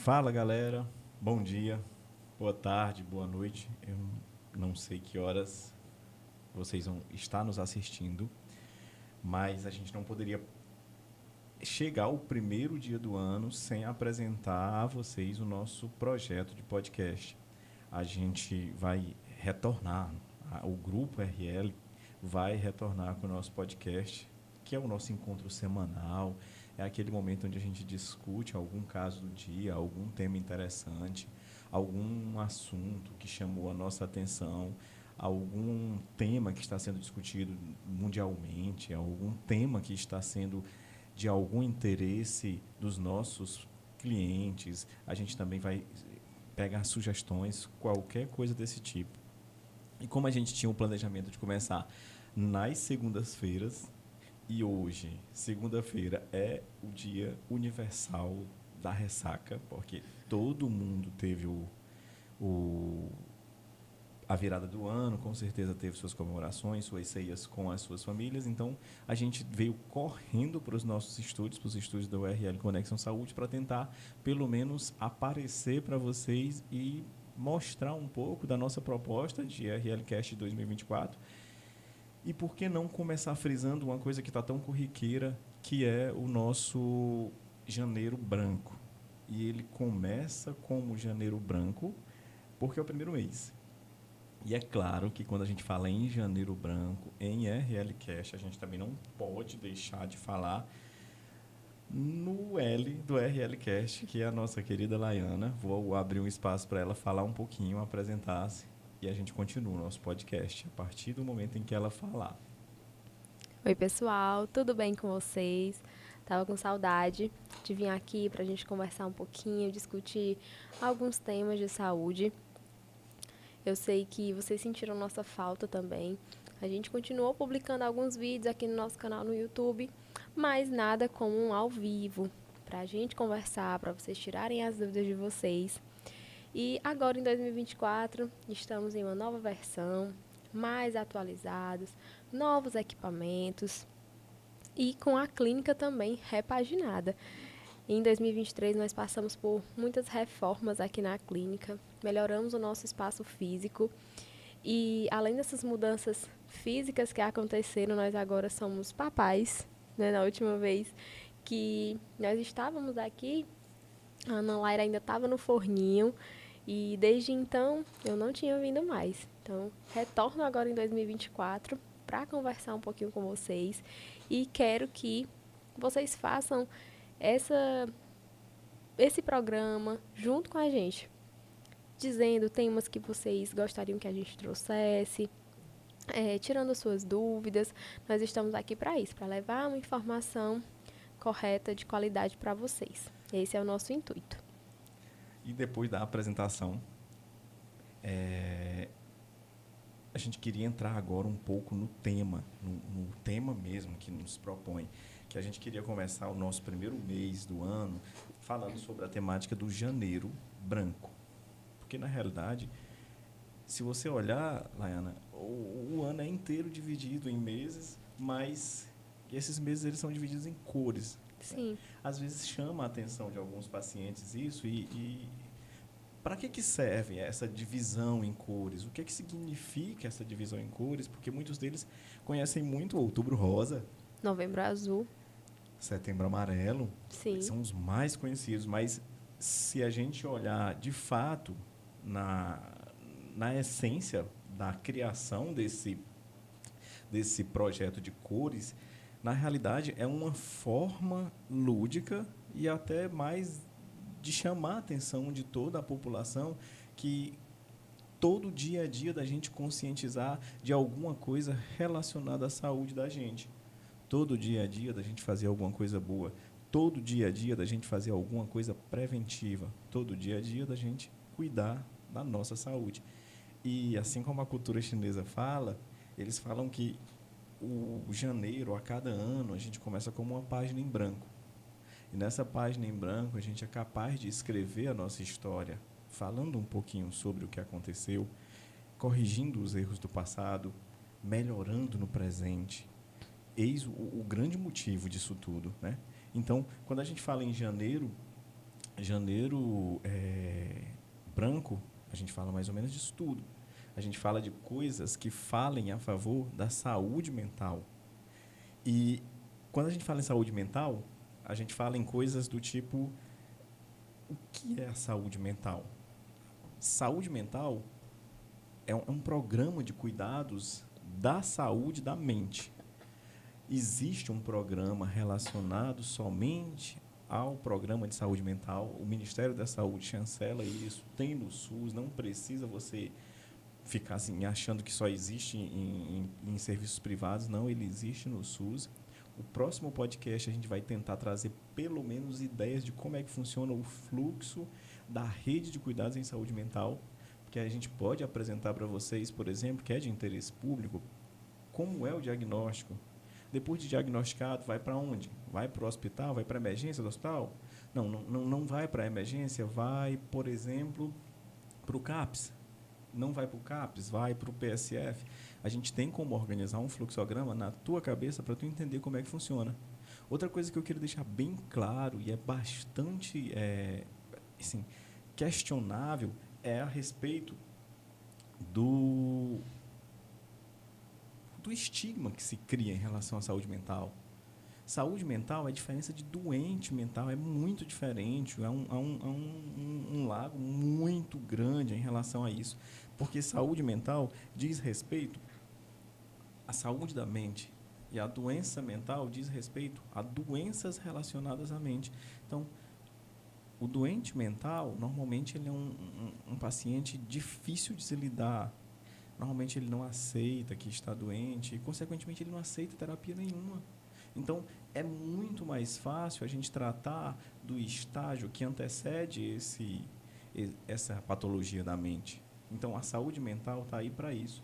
Fala, galera. Bom dia, boa tarde, boa noite. Eu não sei que horas vocês vão estar nos assistindo, mas a gente não poderia chegar ao primeiro dia do ano sem apresentar a vocês o nosso projeto de podcast. A gente vai retornar, o Grupo RL vai retornar com o nosso podcast, que é o nosso encontro semanal. É aquele momento onde a gente discute algum caso do dia, algum tema interessante, algum assunto que chamou a nossa atenção, algum tema que está sendo discutido mundialmente, algum tema que está sendo de algum interesse dos nossos clientes. A gente também vai pegar sugestões, qualquer coisa desse tipo. E como a gente tinha um planejamento de começar nas segundas-feiras, e hoje, segunda-feira, é o dia universal da ressaca, porque todo mundo teve o, a virada do ano, com certeza teve suas comemorações, suas ceias com as suas famílias. Então, a gente veio correndo para os nossos estúdios, para os estúdios da URL Conexão Saúde, para tentar, pelo menos, aparecer para vocês e mostrar um pouco da nossa proposta de RLcast 2024. E por que não começar frisando uma coisa que está tão corriqueira, que é o nosso Janeiro Branco. E ele começa como Janeiro Branco, porque é o primeiro mês. E é claro que quando a gente fala em Janeiro Branco, em RLcast, a gente também não pode deixar de falar no L do RLcast, que é a nossa querida Laiana. Vou abrir um espaço para ela falar um pouquinho, apresentar-se, e a gente continua o nosso podcast a partir do momento em que ela falar. Oi, pessoal, tudo bem com vocês? Tava com saudade de vir aqui para a gente conversar um pouquinho, discutir alguns temas de saúde. Eu sei que vocês sentiram nossa falta também. A gente continuou publicando alguns vídeos aqui no nosso canal no YouTube, mas nada como um ao vivo, para a gente conversar, para vocês tirarem as dúvidas de vocês. E agora, em 2024, estamos em uma nova versão, mais atualizados, novos equipamentos e com a clínica também repaginada. Em 2023, nós passamos por muitas reformas aqui na clínica, melhoramos o nosso espaço físico e, além dessas mudanças físicas que aconteceram, nós agora somos papais. Na última vez que nós estávamos aqui, a Ana Laira ainda estava no forninho e desde então eu não tinha vindo mais. Então, retorno agora em 2024 para conversar um pouquinho com vocês e quero que vocês façam esse programa junto com a gente, dizendo temas que vocês gostariam que a gente trouxesse, tirando suas dúvidas. Nós estamos aqui para isso, para levar uma informação correta, de qualidade para vocês. Esse é o nosso intuito. E depois da apresentação, a gente queria entrar agora um pouco no tema, no tema mesmo que nos propõe, que a gente queria começar o nosso primeiro mês do ano falando sobre a temática do Janeiro Branco. Porque, na realidade, se você olhar, Laiana, o ano é inteiro dividido em meses, mas esses meses eles são divididos em cores. Sim. Às vezes chama a atenção de alguns pacientes isso e para que serve essa divisão em cores? O que significa essa divisão em cores? Porque muitos deles conhecem muito o Outubro Rosa, Novembro Azul. Setembro Amarelo, Sim. são os mais conhecidos, mas se a gente olhar de fato na essência da criação desse projeto de cores, na realidade é uma forma lúdica e até mais de chamar a atenção de toda a população, que todo dia a dia da gente conscientizar de alguma coisa relacionada à saúde da gente. Todo dia a dia da gente fazer alguma coisa boa. Todo dia a dia da gente fazer alguma coisa preventiva. Todo dia a dia da gente cuidar da nossa saúde. E assim como a cultura chinesa fala, eles falam que o janeiro, a cada ano, a gente começa como uma página em branco. E nessa página em branco, a gente é capaz de escrever a nossa história, falando um pouquinho sobre o que aconteceu, corrigindo os erros do passado, melhorando no presente. Eis o grande motivo disso tudo, né? Então, quando a gente fala em janeiro, Janeiro branco, a gente fala mais ou menos disso tudo. A gente fala de coisas que falem a favor da saúde mental. E quando a gente fala em saúde mental, a gente fala em coisas do tipo, o que é a saúde mental? Saúde mental é um programa de cuidados da saúde da mente. Existe um programa relacionado somente ao programa de saúde mental. O Ministério da Saúde chancela isso, tem no SUS, não precisa você ficar assim, achando que só existe em serviços privados. Não, ele existe no SUS. O próximo podcast a gente vai tentar trazer pelo menos ideias de como é que funciona o fluxo da rede de cuidados em saúde mental, porque a gente pode apresentar para vocês, por exemplo, que é de interesse público, como é o diagnóstico. Depois de diagnosticado, vai para onde? Vai para o hospital? Vai para a emergência do hospital? Não vai para a emergência, vai, por exemplo, para o CAPS. Não vai para o CAPS, vai para o PSF. A gente tem como organizar um fluxograma na tua cabeça para tu entender como é que funciona. Outra coisa que eu quero deixar bem claro e é bastante assim, questionável é a respeito do estigma que se cria em relação à saúde mental. Saúde mental é diferença de doente mental, é muito diferente, há um lago muito grande em relação a isso, porque saúde mental diz respeito à saúde da mente e a doença mental diz respeito a doenças relacionadas à mente. Então, o doente mental, normalmente, ele é um paciente difícil de se lidar. Normalmente, ele não aceita que está doente e, consequentemente, ele não aceita terapia nenhuma. Então, é muito mais fácil a gente tratar do estágio que antecede essa patologia da mente. Então, a saúde mental está aí para isso.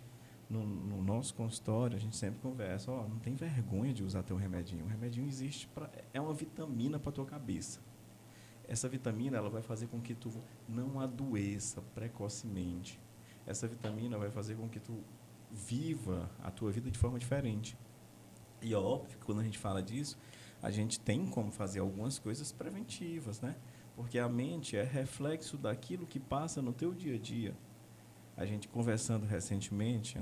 No nosso consultório, a gente sempre conversa, não tem vergonha de usar teu remedinho. O remedinho existe, é uma vitamina para a tua cabeça. Essa vitamina ela vai fazer com que tu não adoeça precocemente. Essa vitamina vai fazer com que tu viva a tua vida de forma diferente. E é óbvio que quando a gente fala disso, a gente tem como fazer algumas coisas preventivas, né? Porque a mente é reflexo daquilo que passa no teu dia a dia. A gente conversando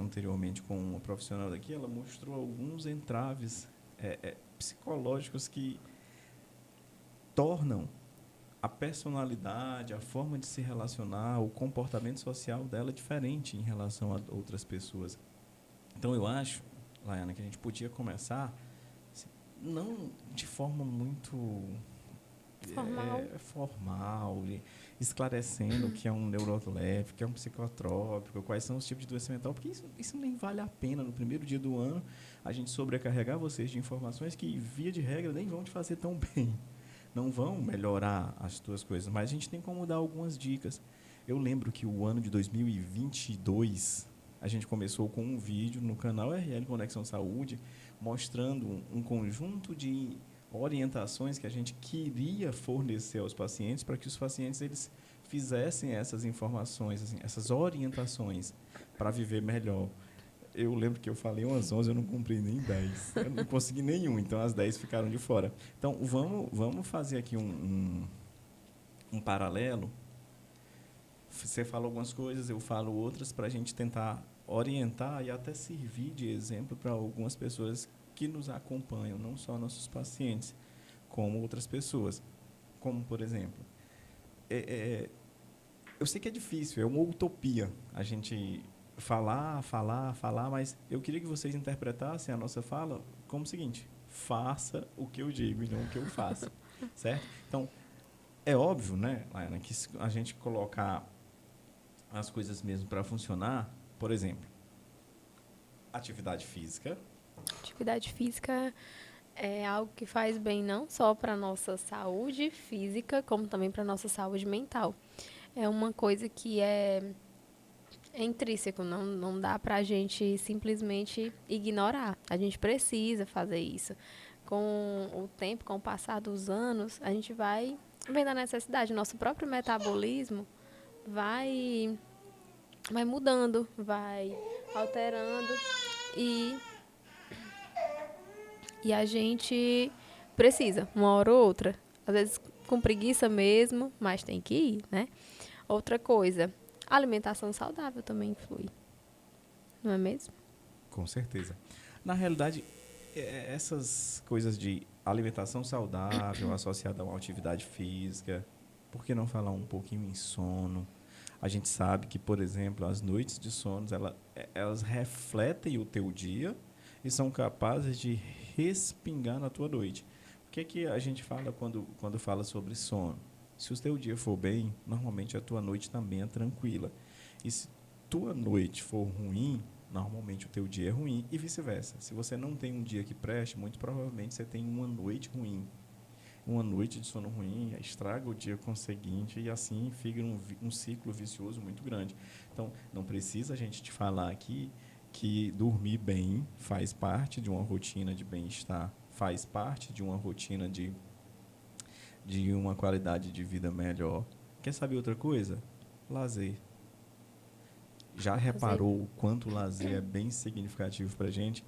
anteriormente com uma profissional daqui, ela mostrou alguns entraves psicológicos que tornam a personalidade, a forma de se relacionar, o comportamento social dela diferente em relação a outras pessoas. Então, eu acho, Laiana, que a gente podia começar, assim, não de forma muito formal, esclarecendo o que é um neuroléptico, o que é um psicotrópico, quais são os tipos de doença mental, porque isso nem vale a pena. No primeiro dia do ano, a gente sobrecarregar vocês de informações que, via de regra, nem vão te fazer tão bem. Não vão melhorar as tuas coisas, mas a gente tem como dar algumas dicas. Eu lembro que o ano de 2022, a gente começou com um vídeo no canal RL Conexão Saúde, mostrando um conjunto de orientações que a gente queria fornecer aos pacientes para que os pacientes eles fizessem essas informações, assim, essas orientações para viver melhor. Eu lembro que eu falei umas 11, eu não cumpri nem 10. Eu não consegui nenhum, então as 10 ficaram de fora. Então, vamos fazer aqui um paralelo. Você fala algumas coisas, eu falo outras, para a gente tentar orientar e até servir de exemplo para algumas pessoas que nos acompanham, não só nossos pacientes, como outras pessoas. Como, por exemplo, eu sei que é difícil, é uma utopia a gente falar, mas eu queria que vocês interpretassem a nossa fala como o seguinte: faça o que eu digo e não o que eu faço, certo? Então, é óbvio, né, Laiana, que se a gente colocar as coisas mesmo para funcionar, por exemplo, atividade física. Atividade física é algo que faz bem não só para a nossa saúde física, como também para a nossa saúde mental. É uma coisa que é intrínseco, não dá para a gente simplesmente ignorar. A gente precisa fazer isso. Com o tempo, com o passar dos anos, a gente vai vendo a necessidade. Nosso próprio metabolismo vai mudando, vai alterando e a gente precisa, uma hora ou outra, às vezes com preguiça mesmo, mas tem que ir, né? Outra coisa, a alimentação saudável também influi, não é mesmo? Com certeza. Na realidade, essas coisas de alimentação saudável associada a uma atividade física, por que não falar um pouquinho em sono? A gente sabe que, por exemplo, as noites de sono, elas refletem o teu dia e são capazes de respingar na tua noite. O que é que a gente fala quando fala sobre sono? Se o teu dia for bem, normalmente a tua noite também é tranquila. E se tua noite for ruim, normalmente o teu dia é ruim e vice-versa. Se você não tem um dia que preste, muito provavelmente você tem uma noite ruim. Uma noite de sono ruim estraga o dia conseguinte e assim fica um ciclo vicioso muito grande. Então, não precisa a gente te falar aqui que dormir bem faz parte de uma rotina de bem-estar, faz parte de uma rotina de uma qualidade de vida melhor. Quer saber outra coisa? Lazer. Já Fazer. reparou o quanto o lazer é bem significativo para a gente?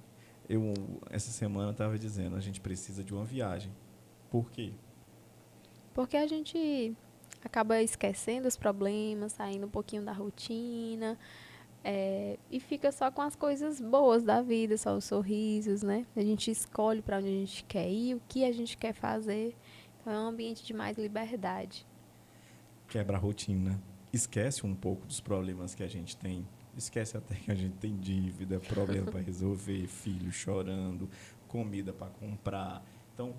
Eu, essa semana, estava dizendo, a gente precisa de uma viagem. Por quê? Porque a gente acaba esquecendo os problemas, saindo um pouquinho da rotina, e fica só com as coisas boas da vida, só os sorrisos, né? A gente escolhe para onde a gente quer ir, o que a gente quer fazer. Então é um ambiente de mais liberdade. Quebra a rotina. Esquece um pouco dos problemas que a gente tem. Esquece até que a gente tem dívida, problema para resolver, filho chorando, comida para comprar. Então,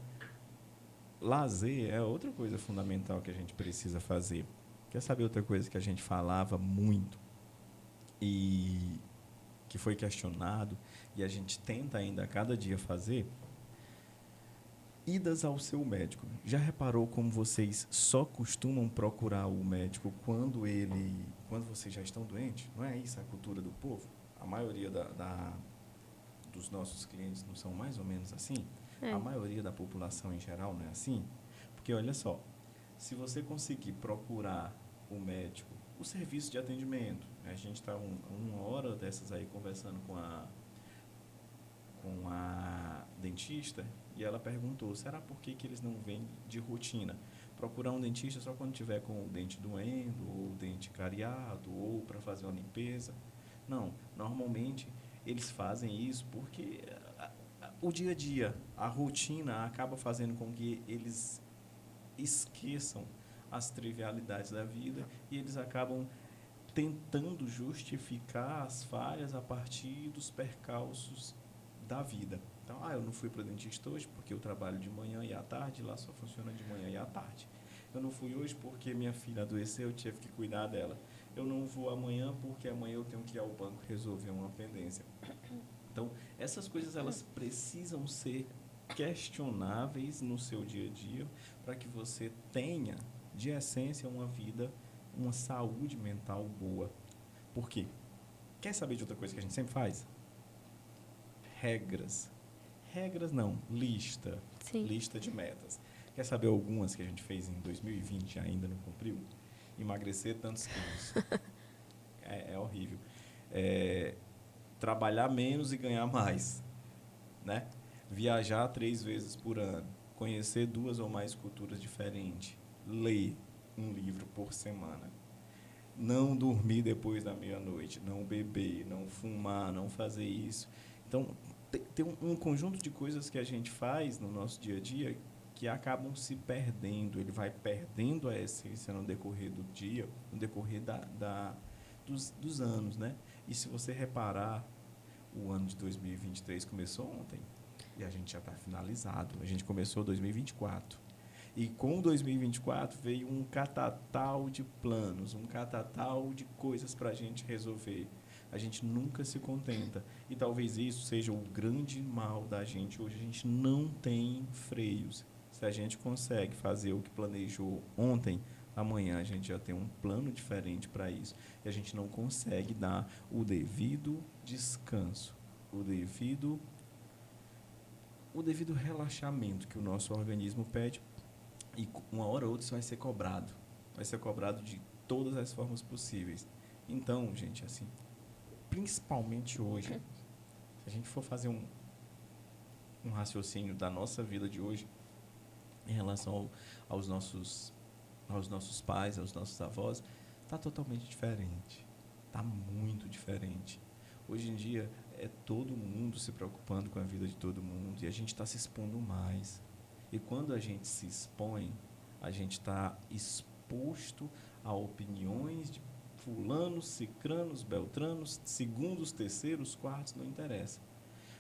lazer é outra coisa fundamental que a gente precisa fazer. Quer saber outra coisa que a gente falava muito e que foi questionado e a gente tenta ainda a cada dia fazer? Idas ao seu médico. Já reparou como vocês só costumam procurar o médico quando vocês já estão doentes? Não é isso a cultura do povo? A maioria dos nossos clientes não são mais ou menos assim? A É. maioria da população em geral não é assim? Porque olha só, se você conseguir procurar o médico, o serviço de atendimento, a gente está uma hora dessas aí conversando com a dentista e ela perguntou, será por que eles não vêm de rotina? Procurar um dentista só quando tiver com o dente doendo, ou o dente cariado, ou para fazer uma limpeza. Não, normalmente eles fazem isso porque o dia a dia, a rotina acaba fazendo com que eles esqueçam as trivialidades da vida e eles acabam tentando justificar as falhas a partir dos percalços da vida. Então, eu não fui para o dentista hoje porque eu trabalho de manhã e à tarde, lá só funciona de manhã e à tarde. Eu não fui hoje porque minha filha adoeceu, eu tive que cuidar dela. Eu não vou amanhã porque amanhã eu tenho que ir ao banco resolver uma pendência. Então, essas coisas elas precisam ser questionáveis no seu dia a dia para que você tenha, de essência, uma vida, uma saúde mental boa. Por quê? Quer saber de outra coisa que a gente sempre faz? Regras. Regras não, lista. Sim. Lista de metas. Quer saber algumas que a gente fez em 2020 e ainda não cumpriu? Emagrecer tantos quilos. É horrível. Trabalhar menos e ganhar mais. Né? Viajar 3 vezes por ano. Conhecer 2 ou mais culturas diferentes. Ler um livro por semana. Não dormir depois da meia-noite. Não beber, não fumar, não fazer isso. Então, tem um conjunto de coisas que a gente faz no nosso dia a dia que acabam se perdendo. Ele vai perdendo a essência no decorrer do dia, no decorrer dos anos, né? E se você reparar, o ano de 2023 começou ontem e a gente já está finalizado. A gente começou 2024. E com 2024 veio um catatal de planos, um catatal de coisas para a gente resolver. A gente nunca se contenta. E talvez isso seja o grande mal da gente hoje. A gente não tem freios. Se a gente consegue fazer o que planejou ontem, amanhã a gente já tem um plano diferente para isso. E a gente não consegue dar o devido descanso, o devido relaxamento que o nosso organismo pede. E uma hora ou outra isso vai ser cobrado. Vai ser cobrado de todas as formas possíveis. Então, gente, assim, principalmente hoje, se a gente for fazer um raciocínio da nossa vida de hoje, em relação aos nossos pais, aos nossos avós, está totalmente diferente. Está muito diferente. Hoje em dia, é todo mundo se preocupando com a vida de todo mundo e a gente está se expondo mais. E quando a gente se expõe, a gente está exposto a opiniões de fulanos, cicranos, beltranos, segundos, terceiros, quartos, não interessa.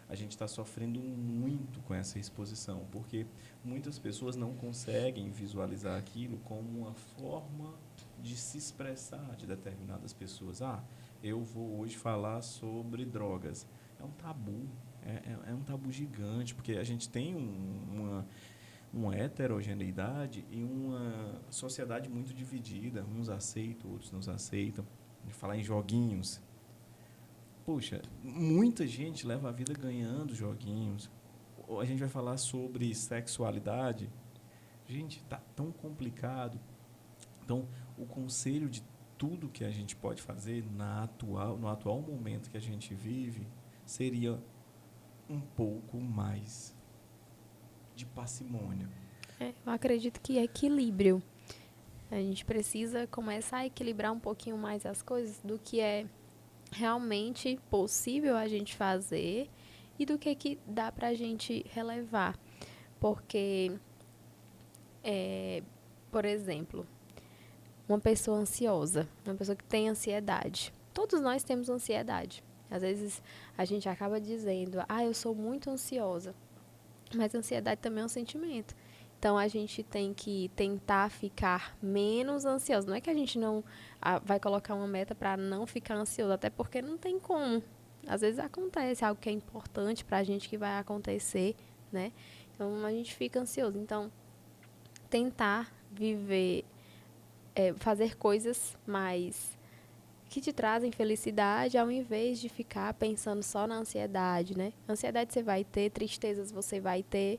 A gente está sofrendo muito com essa exposição, porque muitas pessoas não conseguem visualizar aquilo como uma forma de se expressar de determinadas pessoas. Eu vou hoje falar sobre drogas. É um tabu, é um tabu gigante, porque a gente tem uma heterogeneidade e uma sociedade muito dividida. Uns aceitam, outros não aceitam. De falar em joguinhos. Poxa, muita gente leva a vida ganhando joguinhos. A gente vai falar sobre sexualidade. Gente, está tão complicado. Então, o conselho de tudo que a gente pode fazer no atual momento que a gente vive seria um pouco mais de parcimônia. Eu acredito que equilíbrio. A gente precisa começar a equilibrar um pouquinho mais as coisas do que é realmente possível a gente fazer e do que dá pra gente relevar. Porque, por exemplo, uma pessoa ansiosa, uma pessoa que tem ansiedade. Todos nós temos ansiedade. Às vezes a gente acaba dizendo, eu sou muito ansiosa. Mas a ansiedade também é um sentimento. Então a gente tem que tentar ficar menos ansioso. Não é que a gente não vai colocar uma meta para não ficar ansioso, até porque não tem como. Às vezes acontece algo que é importante para a gente que vai acontecer, né? Então a gente fica ansioso. Então tentar viver, fazer coisas mais que te trazem felicidade, ao invés de ficar pensando só na ansiedade, né? Ansiedade você vai ter, tristezas você vai ter,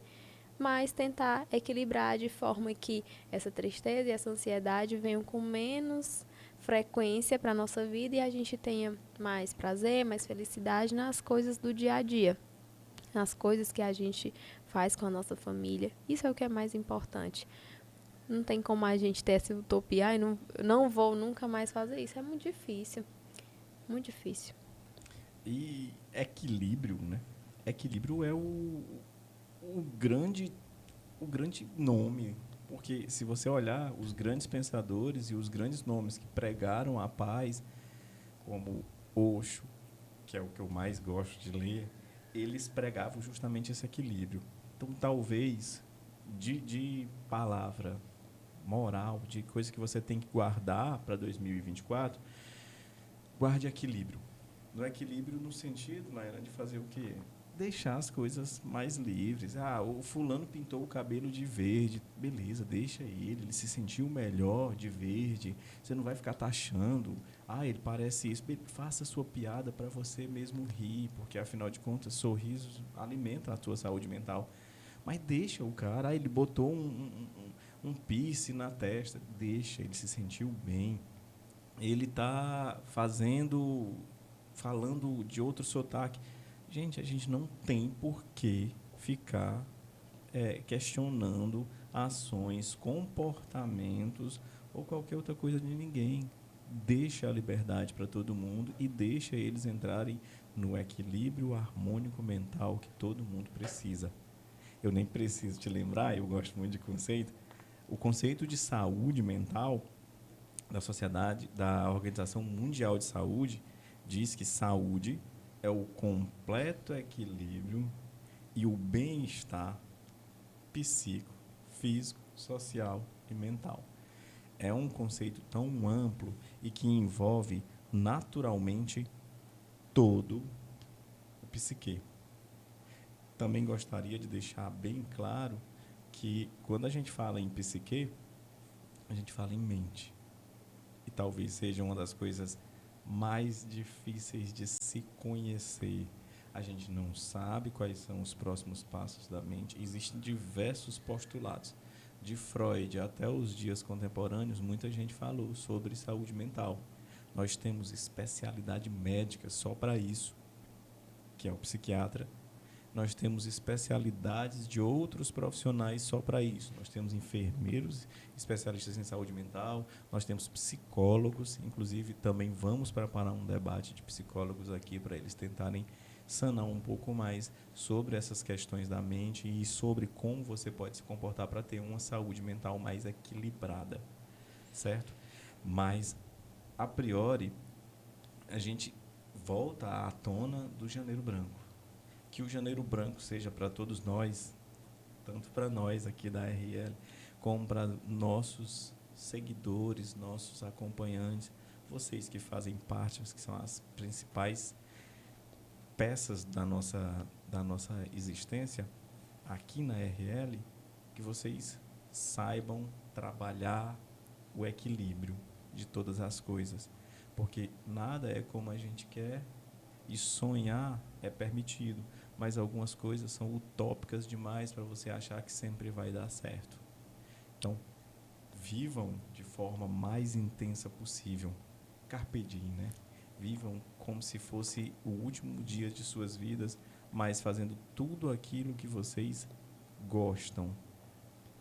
mas tentar equilibrar de forma que essa tristeza e essa ansiedade venham com menos frequência para a nossa vida e a gente tenha mais prazer, mais felicidade nas coisas do dia a dia, nas coisas que a gente faz com a nossa família. Isso é o que é mais importante. Não tem como a gente ter essa utopia, não vou nunca mais fazer isso. É muito difícil. Muito difícil. E equilíbrio, né? Equilíbrio é o grande nome. Porque se você olhar os grandes pensadores e os grandes nomes que pregaram a paz, como Osho, que é o que eu mais gosto de ler, eles pregavam justamente esse equilíbrio. Então, talvez, de palavra moral, de coisa que você tem que guardar para 2024, guarde equilíbrio. No equilíbrio no sentido, Naira, de fazer o quê? Deixar as coisas mais livres. O fulano pintou o cabelo de verde. Beleza, deixa ele se sentiu melhor de verde. Você não vai ficar taxando. Ele parece isso. Faça a sua piada para você mesmo rir, porque, afinal de contas, sorrisos alimentam a sua saúde mental. Mas deixa o cara, ele botou um piercing na testa, deixa, ele se sentiu bem. Ele está falando de outro sotaque. Gente, a gente não tem por que ficar questionando ações, comportamentos ou qualquer outra coisa de ninguém. Deixa a liberdade para todo mundo e deixa eles entrarem no equilíbrio harmônico mental que todo mundo precisa. Eu nem preciso te lembrar, eu gosto muito de conceito. O conceito de saúde mental da sociedade, da Organização Mundial de Saúde, diz que saúde é o completo equilíbrio e o bem-estar psíquico, físico, social e mental. É um conceito tão amplo e que envolve naturalmente todo o psique. Também gostaria de deixar bem claro que quando a gente fala em psique, a gente fala em mente. E talvez seja uma das coisas mais difíceis de se conhecer. A gente não sabe quais são os próximos passos da mente. Existem diversos postulados. De Freud até os dias contemporâneos, muita gente falou sobre saúde mental. Nós temos especialidade médica só para isso, que é o psiquiatra. nós temos especialidades de outros profissionais só para isso. Nós temos enfermeiros, especialistas em saúde mental, nós temos psicólogos, inclusive também vamos preparar um debate de psicólogos aqui para eles tentarem sanar um pouco mais sobre essas questões da mente e sobre como você pode se comportar para ter uma saúde mental mais equilibrada, certo? Mas, a priori, a gente volta à tona do Janeiro Branco. Que o Janeiro Branco seja para todos nós, tanto para nós aqui da RL, como para nossos seguidores, nossos acompanhantes, vocês que fazem parte, que são as principais peças da nossa existência aqui na RL, que vocês saibam trabalhar o equilíbrio de todas as coisas, porque nada é como a gente quer e sonhar é permitido, mas algumas coisas são utópicas demais para você achar que sempre vai dar certo. Então, vivam de forma mais intensa possível. Carpe diem, né? Vivam como se fosse o último dia de suas vidas, mas fazendo tudo aquilo que vocês gostam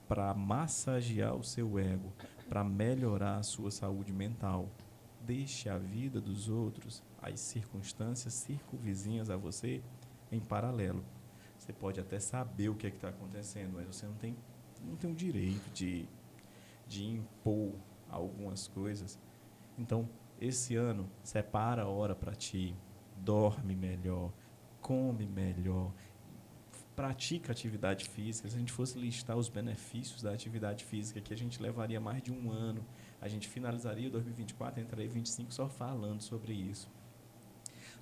para massagear o seu ego, para melhorar a sua saúde mental. Deixe a vida dos outros, as circunstâncias circunvizinhas a você, em paralelo. Você pode até saber o que é que está acontecendo, mas você não tem o direito de impor algumas coisas. Então, esse ano, separa a hora para ti, dorme melhor, come melhor, pratica atividade física. Se a gente fosse listar os benefícios da atividade física, que a gente levaria mais de um ano, a gente finalizaria 2024, entraria 2025 só falando sobre isso.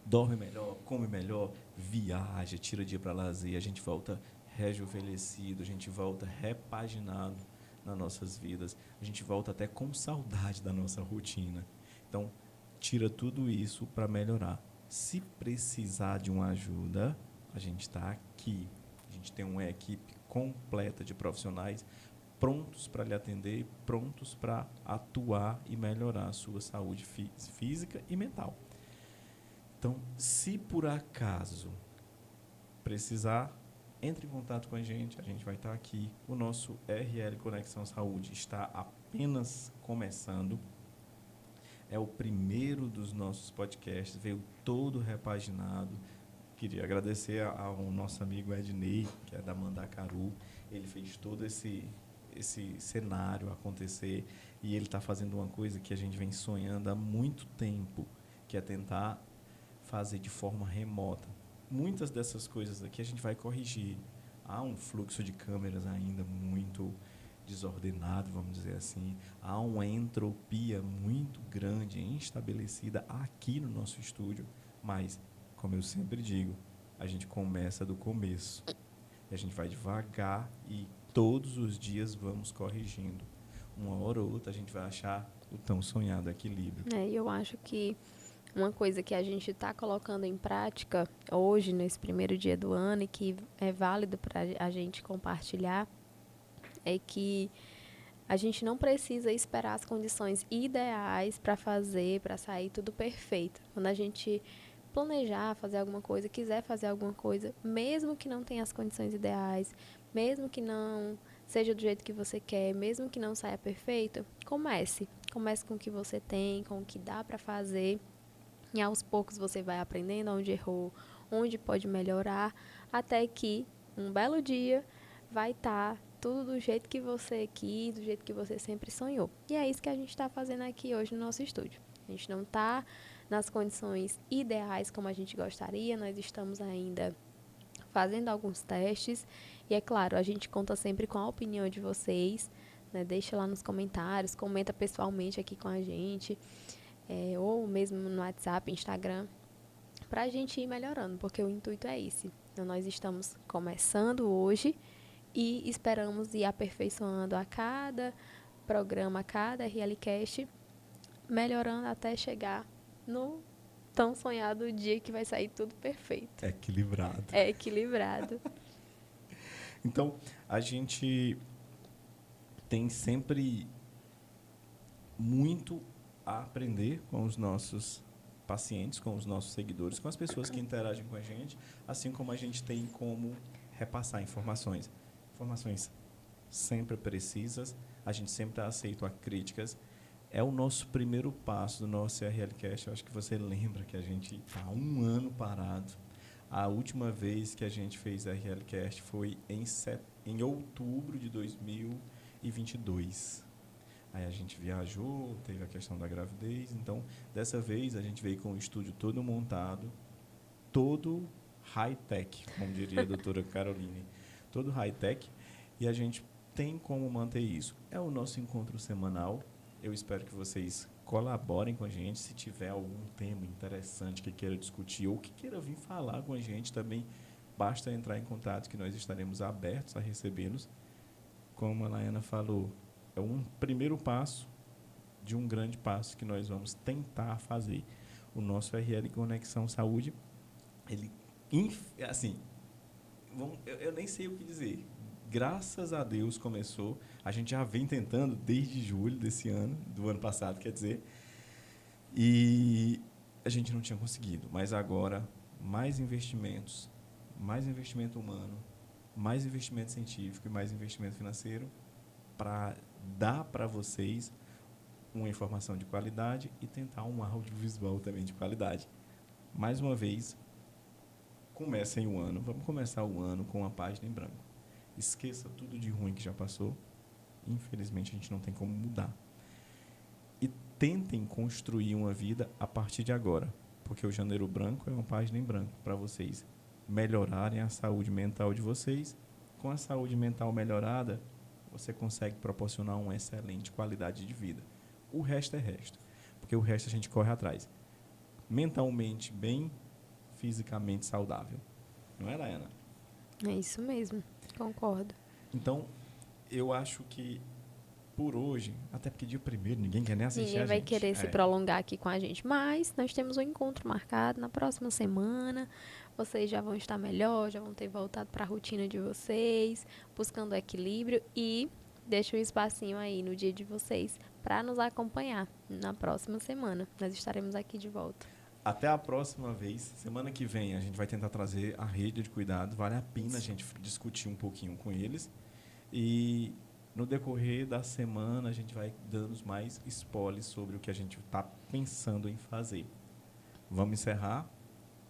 Dorme melhor, come melhor, viaja, tira dia para lazer, a gente volta rejuvenescido, a gente volta repaginado nas nossas vidas, a gente volta até com saudade da nossa rotina. Então, tira tudo isso para melhorar. Se precisar de uma ajuda, a gente está aqui. A gente tem uma equipe completa de profissionais prontos para lhe atender, prontos para atuar e melhorar a sua saúde física e mental. Então, se por acaso precisar, entre em contato com a gente vai estar aqui. O nosso RL Conexão Saúde está apenas começando. É o primeiro dos nossos podcasts, veio todo repaginado. Queria agradecer ao nosso amigo Ednei, que é da Mandacaru. Ele fez todo esse cenário acontecer e ele está fazendo uma coisa que a gente vem sonhando há muito tempo, que é tentar fazer de forma remota. Muitas dessas coisas aqui a gente vai corrigir. Há um fluxo de câmeras ainda muito desordenado, vamos dizer assim. Há uma entropia muito grande, estabelecida aqui no nosso estúdio, mas, como eu sempre digo, a gente começa do começo. A gente vai devagar e todos os dias vamos corrigindo. Uma hora ou outra a gente vai achar o tão sonhado equilíbrio. Eu acho que uma coisa que a gente está colocando em prática hoje, nesse primeiro dia do ano, e que é válido para a gente compartilhar, é que a gente não precisa esperar as condições ideais para sair tudo perfeito. Quando a gente planejar fazer alguma coisa, quiser fazer alguma coisa, mesmo que não tenha as condições ideais, mesmo que não seja do jeito que você quer, mesmo que não saia perfeito, comece. Comece com o que você tem, com o que dá para fazer. E aos poucos você vai aprendendo onde errou, onde pode melhorar, até que um belo dia vai estar tudo do jeito que você quis, do jeito que você sempre sonhou. E é isso que a gente está fazendo aqui hoje no nosso estúdio. A gente não está nas condições ideais como a gente gostaria, nós estamos ainda fazendo alguns testes. E é claro, a gente conta sempre com a opinião de vocês, né? Deixa lá nos comentários, comenta pessoalmente aqui com a gente, ou mesmo no WhatsApp, Instagram, para a gente ir melhorando, porque o intuito é esse. Então, nós estamos começando hoje e esperamos ir aperfeiçoando a cada programa, a cada RLCast, melhorando até chegar no tão sonhado dia que vai sair tudo perfeito. Equilibrado. É equilibrado. Então, a gente tem sempre muito a aprender com os nossos pacientes, com os nossos seguidores, com as pessoas que interagem com a gente, assim como a gente tem como repassar informações. Informações sempre precisas, a gente sempre aceita críticas. É o nosso primeiro passo do nosso RLcast. Eu acho que você lembra que a gente está há um ano parado. A última vez que a gente fez RLcast foi em outubro de 2022. Aí a gente viajou, teve a questão da gravidez. Então, dessa vez, a gente veio com o estúdio todo montado, todo high-tech, como diria a doutora Caroline. Todo high-tech. E a gente tem como manter isso. É o nosso encontro semanal. Eu espero que vocês colaborem com a gente. Se tiver algum tema interessante que queira discutir ou que queira vir falar com a gente também, basta entrar em contato que nós estaremos abertos a recebê-los. Como a Laiana falou, é um primeiro passo de um grande passo que nós vamos tentar fazer. O nosso RL Conexão Saúde, ele, assim, eu nem sei o que dizer. Graças a Deus começou. A gente já vem tentando desde julho desse ano, do ano passado, quer dizer. E a gente não tinha conseguido. Mas agora, mais investimentos, mais investimento humano, mais investimento científico e mais investimento financeiro para dar para vocês uma informação de qualidade e tentar um audiovisual também de qualidade. Mais uma vez, comecem o ano. Vamos começar o ano com uma página em branco. Esqueça tudo de ruim que já passou. Infelizmente, a gente não tem como mudar. E tentem construir uma vida a partir de agora. Porque o Janeiro Branco é uma página em branco para vocês melhorarem a saúde mental de vocês. Com a saúde mental melhorada, você consegue proporcionar uma excelente qualidade de vida. O resto é resto. Porque o resto a gente corre atrás. Mentalmente bem, fisicamente saudável. Não é, Laiana? É isso mesmo, concordo. Então, eu acho que por hoje, até porque dia 1º, ninguém quer nem assistir Ninguém a vai gente. querer se prolongar aqui com a gente, mas nós temos um encontro marcado na próxima semana. Vocês já vão estar melhor, já vão ter voltado para a rotina de vocês, buscando equilíbrio e deixa um espacinho aí no dia de vocês para nos acompanhar na próxima semana. Nós estaremos aqui de volta. Até a próxima vez. Semana que vem a gente vai tentar trazer a rede de cuidado. Vale a pena a gente discutir um pouquinho com eles. E no decorrer da semana a gente vai dando mais spoilers sobre o que a gente está pensando em fazer. Vamos encerrar.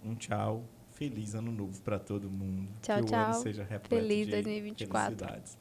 Um tchau. Feliz ano novo para todo mundo. Tchau, que tchau. o ano seja repleto Feliz de 2024. felicidades.